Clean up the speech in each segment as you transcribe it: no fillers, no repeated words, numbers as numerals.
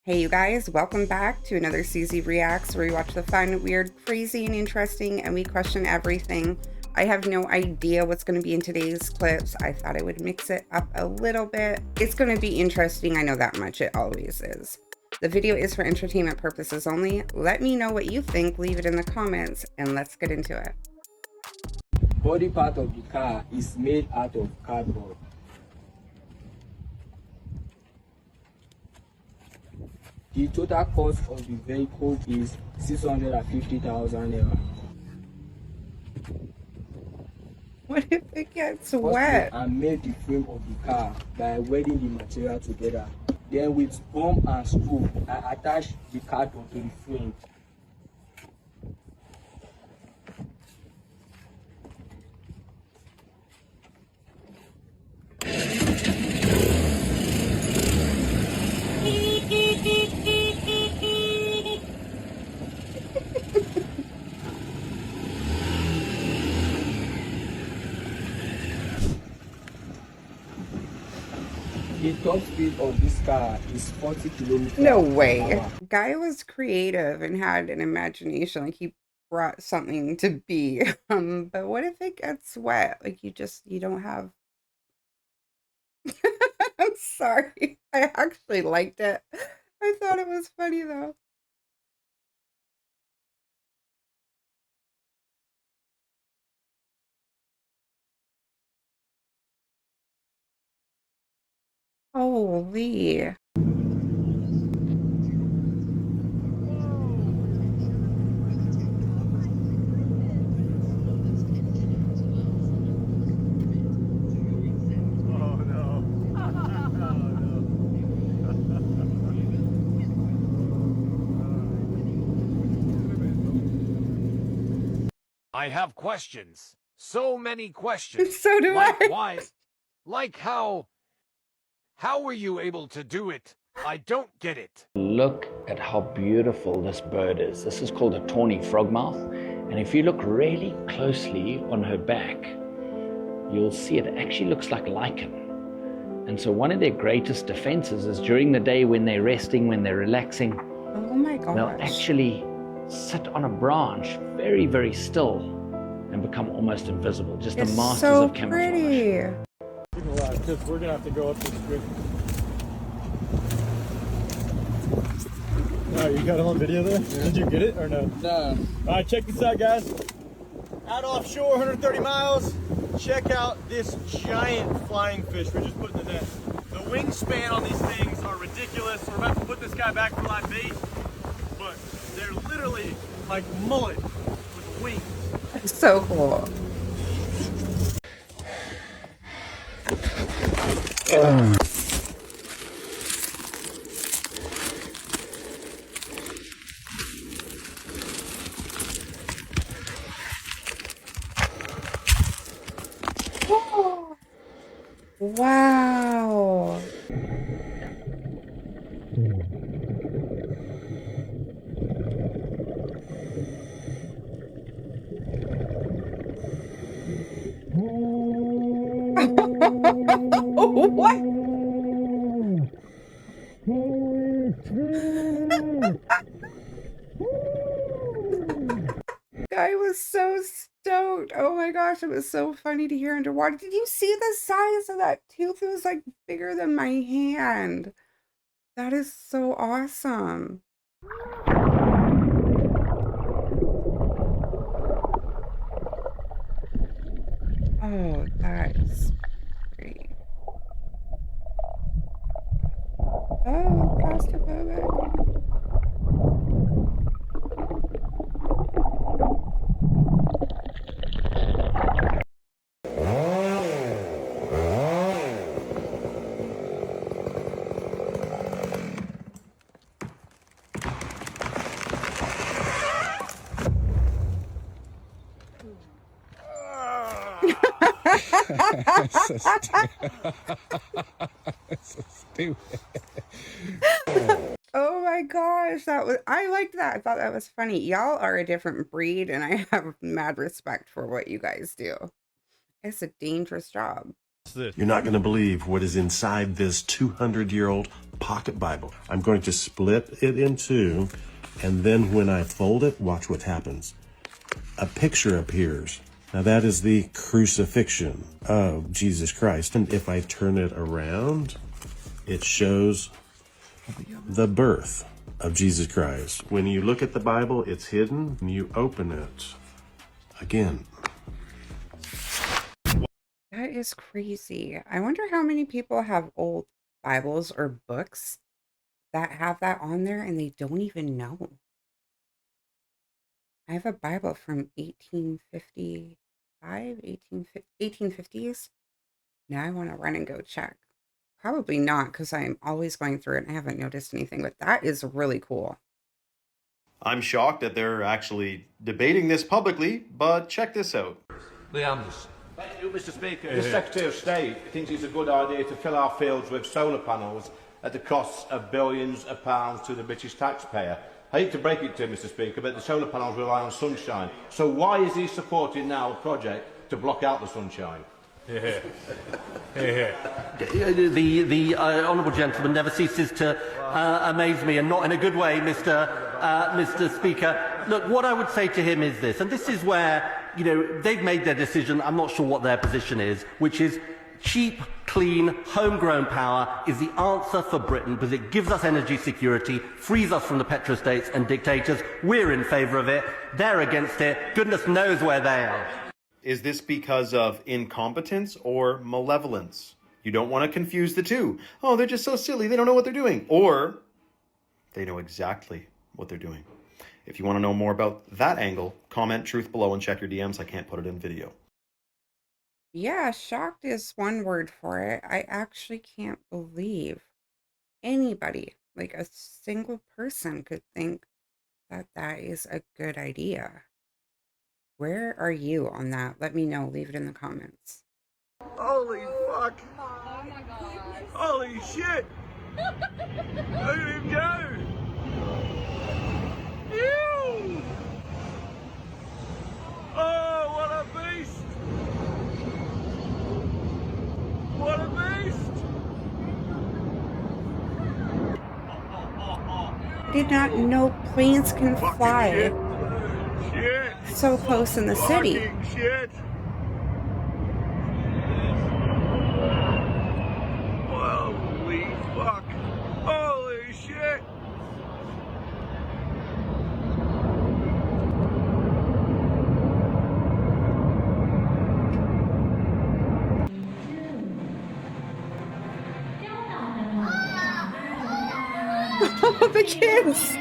Hey you guys, welcome back to another CZ Reacts where we watch the fun, weird, crazy, and interesting, and we question everything. I have no idea what's going to be in today's clips. I thought I would mix it up a little bit. It's going to be interesting, I know that much, it always is. The video is for entertainment purposes only. Let me know what you think, leave it in the comments, and let's get into it. Body part of the car is made out of cardboard. The total cost of the vehicle is 650,000 naira. What if it gets First, wet? I made the frame of the car by welding the material together. Then with bomb and screw, I attached the cardboard to the frame. The top speed of this car is 40 kilometers. No way. Guy was creative and had an imagination. Like he brought something to be. But what if it gets wet? Like you don't have. I'm sorry. I actually liked it. I thought it was funny though. Holy. I have questions. So many questions. So do like I. why? Like how? How were you able to do it? I don't get it. Look at how beautiful this bird is. This is called a tawny frogmouth. And if you look really closely on her back, you'll see it actually looks like lichen. And so one of their greatest defenses is during the day when they're resting, when they're relaxing, Oh my gosh. they'll actually sit on a branch very, very still and become almost invisible. Just It's the masters so of camouflage. pretty. Because we're gonna have to go up this quick. Oh, you got him on video there? Yeah. Did you get it or no? No. Alright, check this out, guys. Out offshore, 130 miles. Check out this giant flying fish we just put in the net. The wingspan on these things are ridiculous. We're about to put this guy back for live bait, but they're literally like mullet with wings. It's so cool. Wow. What? Guy was so stoked. Oh my gosh, it was so funny to hear underwater. Did you see the size of that tooth? It was like bigger than my hand. That is so awesome. Oh, that is great. Oh, claustrophobic. So stupid. Oh my gosh, I liked that. I thought that was funny. Y'all are a different breed, and I have mad respect for what you guys do. It's a dangerous job. You're not going to believe what is inside this 200-year-old pocket Bible. I'm going to split it in two, and then when I fold it, watch what happens. A picture appears. Now that is the crucifixion of Jesus Christ. And if I turn it around, it shows the birth of Jesus Christ. When you look at the Bible, it's hidden. When you open it, again. That is crazy. I wonder how many people have old Bibles or books that have that on there and they don't even know. I have a Bible from 1855, 1850s. Now I want to run and go check. Probably not, because I'm always going through it and I haven't noticed anything, but that is really cool. I'm shocked that they're actually debating this publicly, but check this out. Lee Anderson. Thank you, Mr. Speaker. The Secretary of State thinks it's a good idea to fill our fields with solar panels at the cost of billions of pounds to the British taxpayer. I hate to break it to you, Mr. Speaker, but the solar panels rely on sunshine. So why is he supporting now a project to block out the sunshine? Yeah. The honourable gentleman never ceases to amaze me, and not in a good way, Mr. Speaker. Look, what I would say to him is this, and this is where, you know, they've made their decision. I'm not sure what their position is, which is cheap, clean, homegrown power is the answer for Britain because it gives us energy security, frees us from the petrostates and dictators. We're in favour of it. They're against it. Goodness knows where they are. Is this because of incompetence or malevolence? You don't want to confuse the two. Oh, they're just so silly, they don't know what they're doing. Or they know exactly what they're doing. If you want to know more about that angle, comment truth below and check your DMs. I can't put it in video. Yeah, shocked is one word for it. I actually can't believe anybody, like a single person, could think that that is a good idea. Where are you on that? Let me know. Leave it in the comments. Holy fuck! Oh my god! Holy shit! Look at him go! Ew! Oh, what a beast! What a beast! Did not know planes can fly Shit! so close in the city. Fucking shit! Holy fuck! Holy shit! The kids.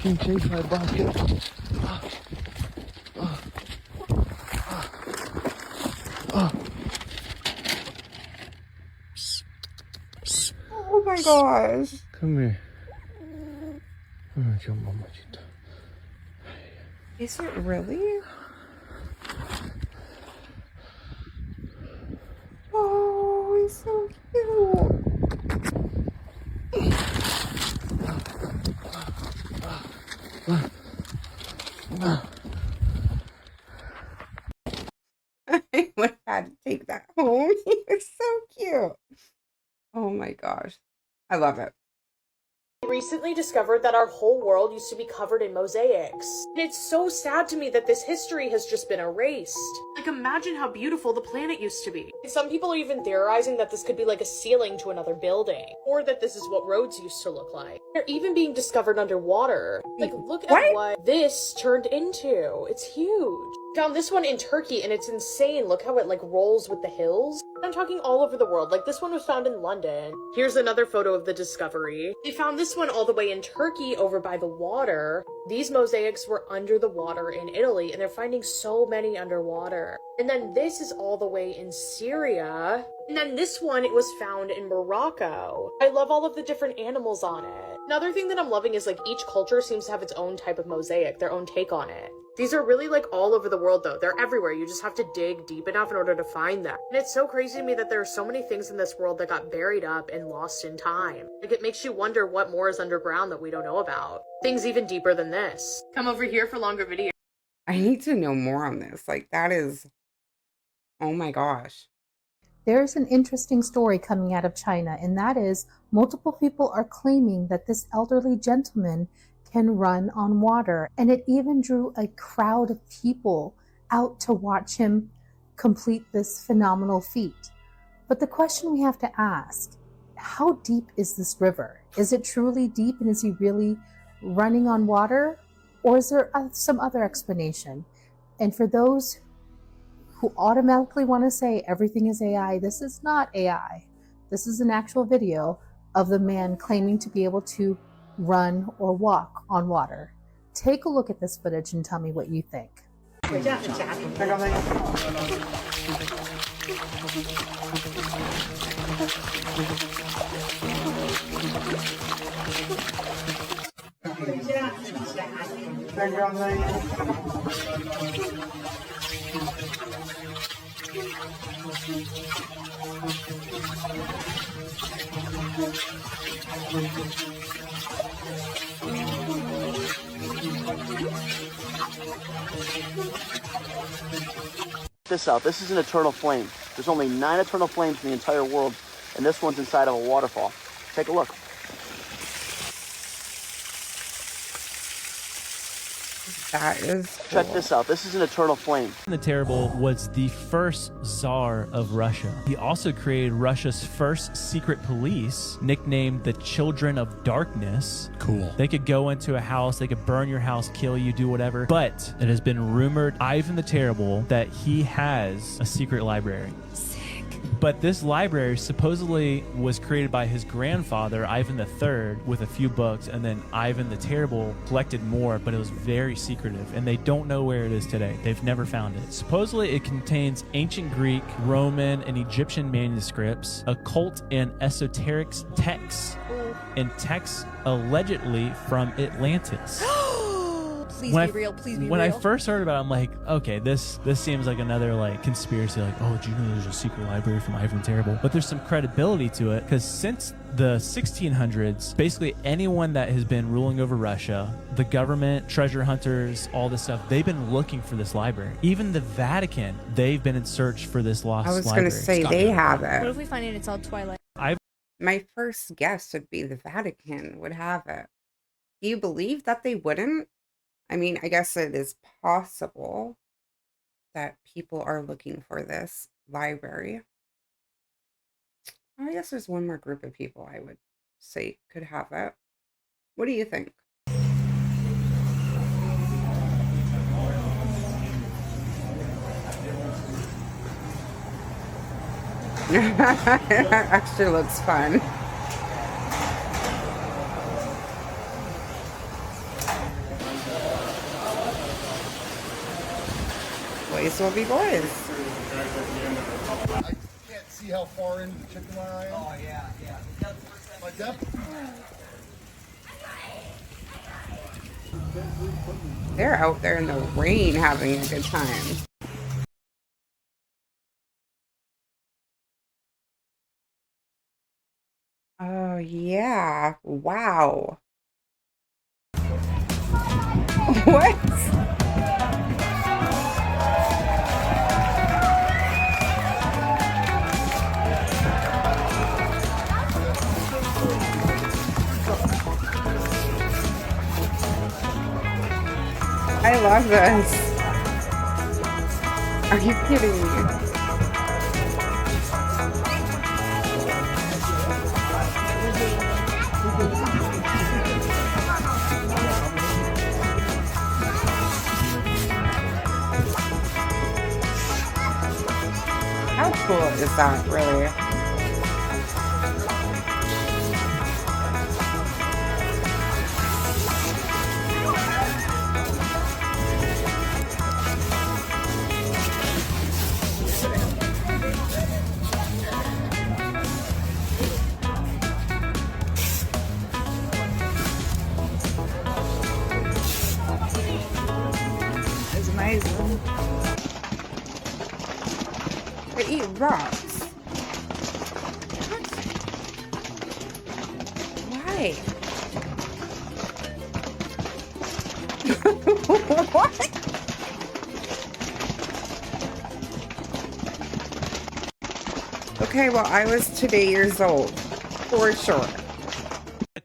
Being chased by a basket. Oh my gosh. Come here. Oh, your mama. Is it really? Oh, he's so cute. I would have had to take that home. He was so cute. Oh my gosh. I love it. I recently discovered that our whole world used to be covered in mosaics. And it's so sad to me that this history has just been erased. Like, imagine how beautiful the planet used to be. And some people are even theorizing that this could be like a ceiling to another building, or that this is what roads used to look like. They're even being discovered underwater. Like, look at what this turned into. It's huge. Found this one in Turkey and it's insane. Look how it like rolls with the hills. I'm talking all over the world. Like, this one was found in London. Here's another photo of the discovery. They found this one all the way in Turkey over by the water. These mosaics were under the water in Italy, and they're finding so many underwater. And then this is all the way in Syria. And then this one, it was found in Morocco. I love all of the different animals on it. Another thing that I'm loving is like each culture seems to have its own type of mosaic, their own take on it. These are really like all over the world though. They're everywhere. You just have to dig deep enough in order to find them. And it's so crazy to me that there are so many things in this world that got buried up and lost in time. Like it makes you wonder what more is underground that we don't know about. Things even deeper than this. Come over here for longer videos. I need to know more on this. Like that is, oh my gosh. There's an interesting story coming out of China, and that is multiple people are claiming that this elderly gentleman can run on water, and it even drew a crowd of people out to watch him complete this phenomenal feat. But the question we have to ask, how deep is this river? Is it truly deep, and is he really running on water, or is there some other explanation? And for those who automatically want to say everything is AI, this is not AI. This is an actual video of the man claiming to be able to run or walk on water. Take a look at this footage and tell me what you think. this out. This is an eternal flame. There's only 9 eternal flames in the entire world, and this one's inside of a waterfall. Take a look. That is cool. Check this out. This is an eternal flame. The Terrible was the first Tsar of Russia. He also created Russia's first secret police, nicknamed the Children of Darkness. Cool. They could go into a house, they could burn your house, kill you, do whatever. But it has been rumored, Ivan the Terrible, that he has a secret library. But this library supposedly was created by his grandfather, Ivan III, with a few books, and then Ivan the Terrible collected more, but it was very secretive, and they don't know where it is today. They've never found it. Supposedly, it contains ancient Greek, Roman, and Egyptian manuscripts, occult and esoteric texts, and texts allegedly from Atlantis. Please be real. Please be real. When I first heard about it, I'm like, okay, this seems like another like conspiracy. Like, oh, do you know there's a secret library from Ivan the Terrible? But there's some credibility to it because since the 1600s, basically anyone that has been ruling over Russia, the government, treasure hunters, all this stuff, they've been looking for this library. Even the Vatican, they've been in search for this lost library. I was going to say they have it. What if we find it? It's all Twilight. My first guess would be the Vatican would have it. Do you believe that they wouldn't? I mean, I guess it is possible that people are looking for this library. I guess there's one more group of people I would say could have it. What do you think? It actually looks fun. Boys will be boys. I can't see how far into the chicken wire I am. Oh, yeah. Like that? They're out there in the rain having a good time. Oh, yeah. Wow. What? I love this. Are you kidding me? How cool is that, really? They eat rocks. What? Why? What? Okay, well, I was 2 years old, for sure.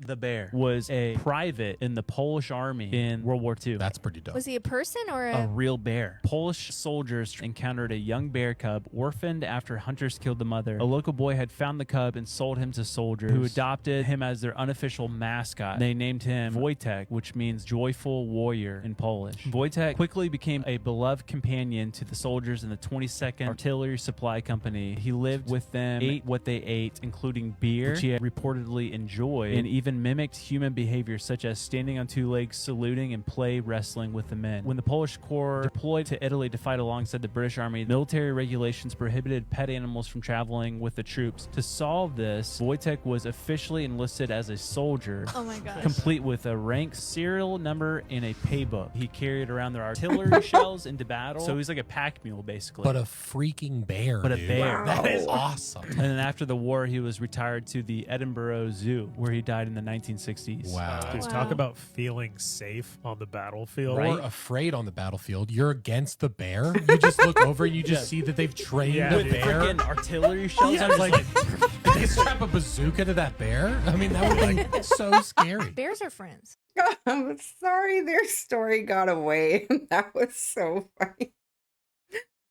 The bear was a private in the Polish army in World War II. That's pretty dope. Was he a person or A real bear. Polish soldiers encountered a young bear cub orphaned after hunters killed the mother. A local boy had found the cub and sold him to soldiers who adopted him as their unofficial mascot. They named him Wojtek, which means joyful warrior in Polish. Wojtek quickly became a beloved companion to the soldiers in the 22nd Artillery Supply Company. He lived with them, ate what they ate, including beer, which he had reportedly enjoyed, and even mimicked human behavior such as standing on two legs, saluting, and play wrestling with the men. When the Polish Corps deployed to Italy to fight alongside the British Army, military regulations prohibited pet animals from traveling with the troops. To solve this, Wojtek was officially enlisted as a soldier, Oh my gosh. complete with a rank, serial number, and a paybook. He carried around their artillery shells into battle, so he's like a pack mule, basically. But a freaking bear, But a dude. bear. That is awesome. And then after the war, he was retired to the Edinburgh Zoo, where he died in the 1960s. Wow. Dude, talk about feeling safe on the battlefield. Or afraid on the battlefield. You're against the bear. You just look over and you just see that they've trained the With bear. freaking artillery shells. Yeah, I was like, they strap a bazooka to that bear? I mean, that would be so scary. Bears are friends. I'm sorry their story got away. That was so funny.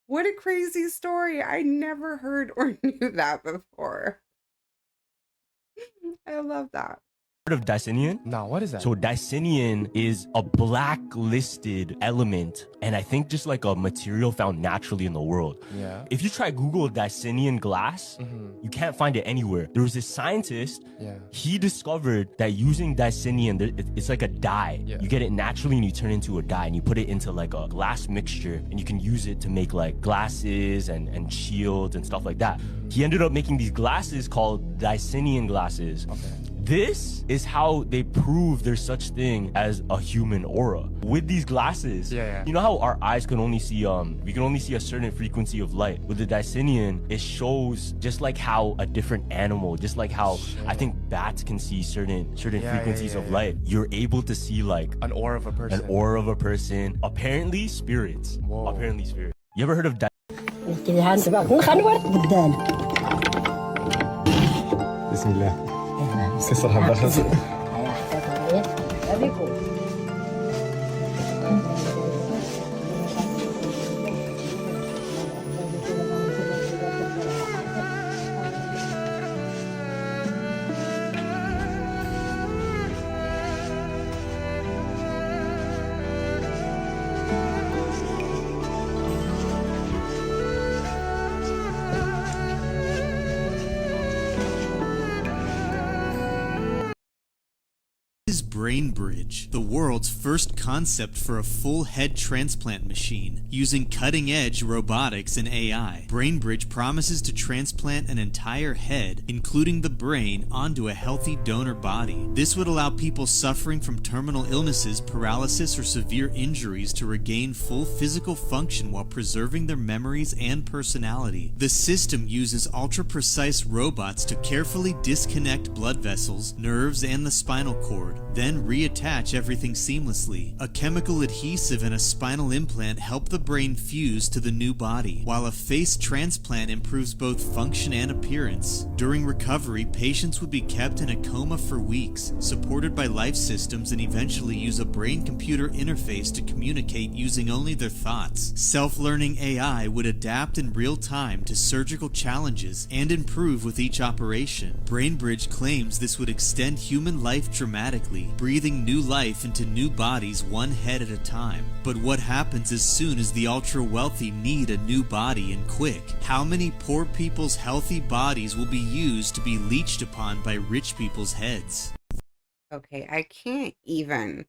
What a crazy story. I never heard or knew that before. I love that. Of Dicinian? No, what is that? So Dicinian is a blacklisted element, and I think just like a material found naturally in the world. Yeah. If you try Google Dicinian glass, you can't find it anywhere. There was this scientist, he discovered that using Dicinian, it's like a dye. You get it naturally and you turn it into a dye, and you put it into like a glass mixture, and you can use it to make like glasses and shields and stuff like that. He ended up making these glasses called Dicinian glasses. This is how they prove there's such thing as a human aura. With these glasses, you know how our eyes can only see, we can only see a certain frequency of light. With the Dicinian, it shows just like how a different animal, just like how I think bats can see certain frequencies of light. You're able to see like an aura of a person. An aura of a person. Apparently spirits. Apparently spirits. You ever heard of Bismillah. Sesalamat. is BrainBridge, the world's first concept for a full head transplant machine. Using cutting-edge robotics and AI, BrainBridge promises to transplant an entire head, including the brain, onto a healthy donor body. This would allow people suffering from terminal illnesses, paralysis, or severe injuries to regain full physical function while preserving their memories and personality. The system uses ultra-precise robots to carefully disconnect blood vessels, nerves, and the spinal cord, then reattach everything seamlessly. A chemical adhesive and a spinal implant help the brain fuse to the new body, while a face transplant improves both function and appearance. During recovery, patients would be kept in a coma for weeks, supported by life systems, and eventually use a brain-computer interface to communicate using only their thoughts. Self-learning AI would adapt in real time to surgical challenges and improve with each operation. BrainBridge claims this would extend human life dramatically, breathing new life into new bodies one head at a time. But what happens as soon as the ultra-wealthy need a new body and quick? How many poor people's healthy bodies will be used to be leached upon by rich people's heads? Okay, I can't even.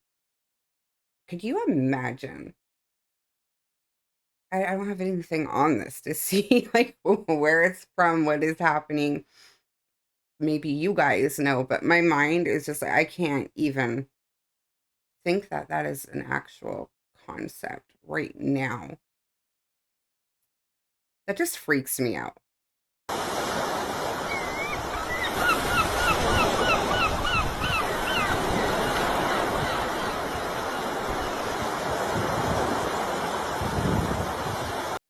Could you imagine? I don't have anything on this to see like where it's from, what is happening. Maybe you guys know, but my mind is just like, I can't even think that that is an actual concept right now. That just freaks me out.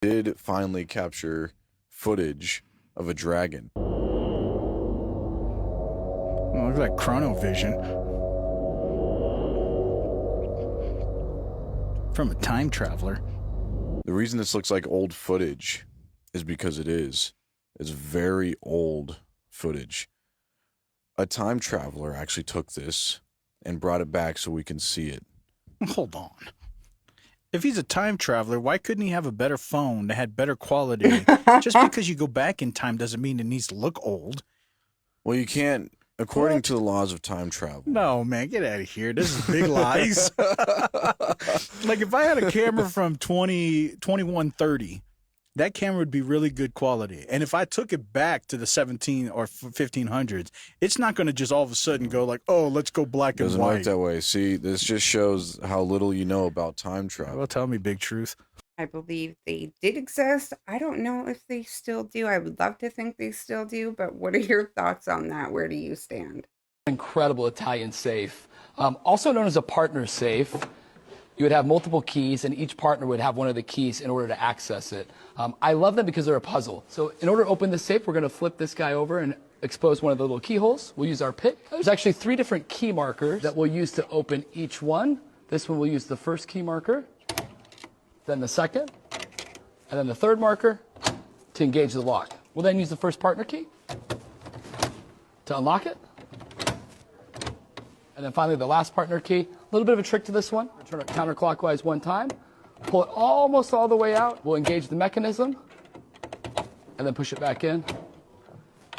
Did finally capture footage of a dragon. Oh, look at that chronovision. From a time traveler. The reason this looks like old footage is because it is. It's very old footage. A time traveler actually took this and brought it back so we can see it. Hold on. If he's a time traveler, why couldn't he have a better phone that had better quality? Just because you go back in time doesn't mean it needs to look old. Well, you can't, according to the laws of time travel. No, man, get out of here. This is big lies. Like, if I had a camera from 2130, that camera would be really good quality. And if I took it back to the 17 or 1500s, it's not going to just all of a sudden go like, oh, let's go black and Doesn't white. work that way. See, this just shows how little you know about time travel. Well, tell me, Big Truth. I believe they did exist. I don't know if they still do. I would love to think they still do, but what are your thoughts on that? Where do you stand? Incredible Italian safe, also known as a partner safe. You would have multiple keys, and each partner would have one of the keys in order to access it. I love them because they're a puzzle. So in order to open this safe, we're going to flip this guy over and expose one of the little keyholes. We'll use our pick. There's actually 3 different key markers that we'll use to open each one. This one we'll use the first key marker, then the second, and then the third marker to engage the lock. We'll then use the first partner key to unlock it. And then finally the last partner key. A little bit of a trick to this one. Turn it counterclockwise one time. Pull it almost all the way out. We'll engage the mechanism. And then push it back in.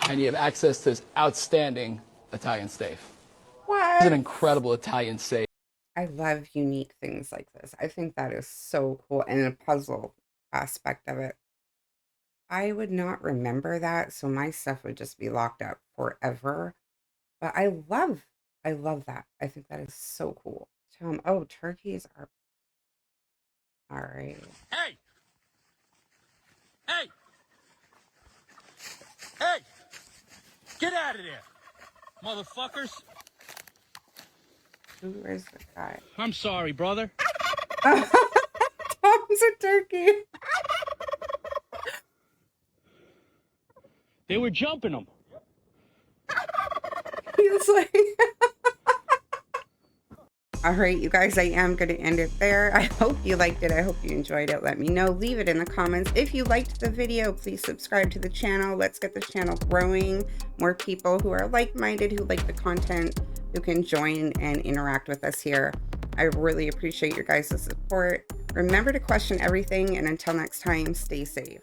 And you have access to this outstanding Italian safe. What? It's an incredible Italian safe. I love unique things like this. I think that is so cool. And a puzzle aspect of it. I would not remember that, so my stuff would just be locked up forever. But I love that. I think that is so cool. Oh, turkeys are... All right. Hey! Hey! Hey! Get out of there, motherfuckers! Who is the guy? I'm sorry, brother. Tom's a turkey. They were jumping them. He's like... All right, you guys, I am going to end it there. I hope you liked it. I hope you enjoyed it. Let me know. Leave it in the comments. If you liked the video, please subscribe to the channel. Let's get the channel growing. More people who are like-minded, who like the content, who can join and interact with us here. I really appreciate your guys' support. Remember to question everything, and until next time, stay safe.